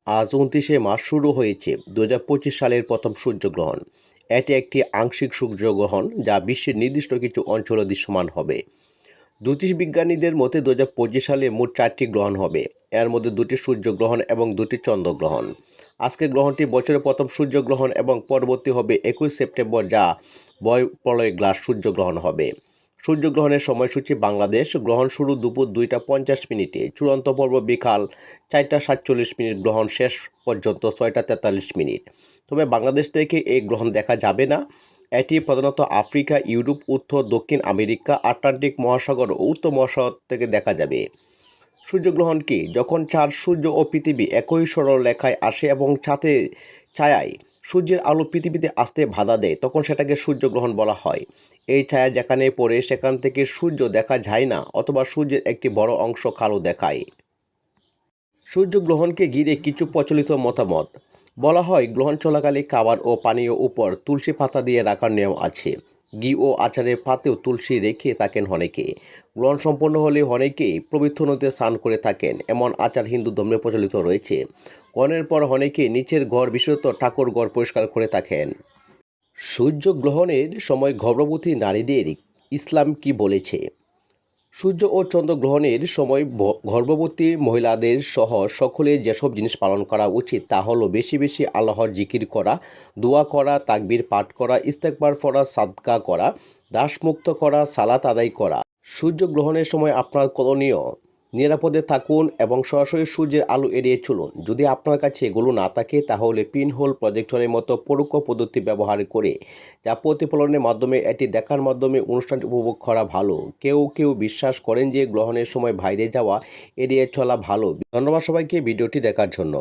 আজ ২৯শে মার্চ শুরু হয়েছে ২০২৫ সালের প্রথম সূর্যগ্রহণ। এটি একটি আংশিক সূর্যগ্রহণ যা বিশ্বের নির্দিষ্ট কিছু অঞ্চলে দৃশ্যমান হবে। জ্যোতিষবিজ্ঞানীদের মতে ২০২৫ সালে মোট ৪টি গ্রহণ হবে। এর মধ্যে ২টি সূর্যগ্রহণ এবং ২টি চন্দ্রগ্রহণ। আজকের গ্রহণটি বছরের প্রথম সূর্যগ্রহণ এবং পরবর্তী হবে ২১ সেপ্টেম্বর, যা বয় গ্লাস সূর্যগ্রহণ হবে। সূর্যগ্রহণের সময়সূচি বাংলাদেশ। গ্রহণ শুরু দুপুর ২টা ৫০ মিনিটে, চূড়ান্ত পর্ব বিকাল ৪টা ৪৭ মিনিট, গ্রহণ শেষ পর্যন্ত ৬টা ৪৩ মিনিট। তবে বাংলাদেশ থেকে এই গ্রহণ দেখা যাবে না। এটি প্রধানত আফ্রিকা, ইউরোপ, উত্তর দক্ষিণ আমেরিকা, আটলান্টিক মহাসাগর ও উত্তর মহাসাগর থেকে দেখা যাবে। সূর্যগ্রহণ কি? যখন চাঁদ, সূর্য ও পৃথিবী একই সরলরেখায় আসে এবং ছায়ায় সূর্যের আলো পৃথিবীতে আসতে বাধা দেয়, তখন সেটাকে সূর্যগ্রহণ বলা হয়। এই ছায়া যেখানে পড়ে সেখান থেকে সূর্য দেখা যায় না, অথবা সূর্যের একটি বড় অংশ কালো দেখায়। সূর্যগ্রহণকে ঘিরে কিছু প্রচলিত মতামত। বলা হয়, গ্রহণ চলাকালে খাবার ও পানীয় উপর তুলসী পাতা দিয়ে রাখার নিয়ম আছে। ঘি ও আচারের পাতেও তুলসী রেখে থাকেন অনেকে। গ্রহণ সম্পন্ন হলে অনেকেই পবিত্র নদীতে স্নান করে থাকেন, এমন আচার হিন্দু ধর্মে প্রচলিত রয়েছে। গ্রহণের পর অনেকে নিচের ঘর, বিশেষত ঠাকুর ঘর পরিষ্কার করে থাকেন। সূর্যগ্রহণের সময় গর্ভবতী নারীদের ইসলাম কি বলেছে? সূর্য ও চন্দ্রগ্রহণের সময় গর্ভবতী মহিলাদের সহ সকলে যেসব জিনিস পালন করা উচিত তা হলো বেশি বেশি আল্লাহর জিকির করা, দোয়া করা, তাকবীর পাঠ করা, ইস্তেগফার পড়া, সাদকা করা, দাসমুক্ত করা, সালাত আদায় করা। সূর্যগ্রহণের সময় আপনার করণীয়: নিরাপদে থাকুন এবং সরাসরি সূর্যের আলো এড়িয়ে চলুন। যদি আপনার কাছে এগুলো না থাকে তাহলে পিনহোল প্রজেক্টরের মতো পরোক্ষ পদ্ধতি ব্যবহার করে, যা প্রতিফলনের মাধ্যমে এটি দেখার মাধ্যমে অনুষ্ঠানটি উপভোগ করা ভালো। কেউ কেউ বিশ্বাস করেন যে গ্রহণের সময় বাইরে যাওয়া এড়িয়ে চলা ভালো। ধন্যবাদ সবাইকে ভিডিওটি দেখার জন্য।